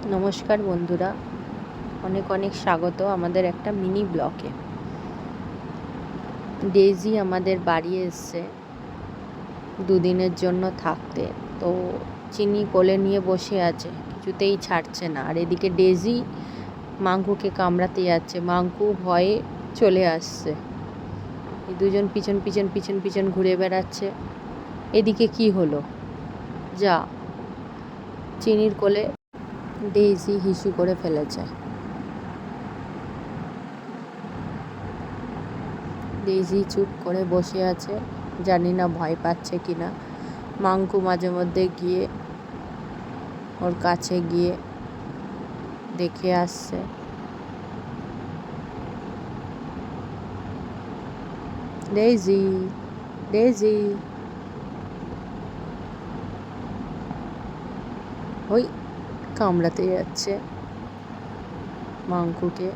নমস্কার বন্ধুরা, অনেক অনেক স্বাগত আমাদের একটা মিনি ব্লকে। ডেইজি আমাদের বাড়ি এসছে দুদিনের জন্য থাকতে। তো চিনি কোলে নিয়ে বসে আছে, কিছুতেই ছাড়ছে না। আর এদিকে ডেইজি মাঙ্কুকে কামড়াতে যাচ্ছে, মাঙ্কু ভয়ে চলে আসছে। এই দুজন পিছন পিছন পিছন পিছন ঘুরে বেড়াচ্ছে। এদিকে কি হলো, যা চিনির কোলে ডেইজি হিসু করে ফেলেছে। ডেইজি চুপ করে বসে আছে, জানি না ভয় পাচ্ছে কি না। মাঙ্কু মাঝে মধ্যে গিয়ে ওর কাছে গিয়ে দেখে আসছে। ডেইজি, ডেইজি, ওই কামড়াতে যাচ্ছে মাঙ্কুকে।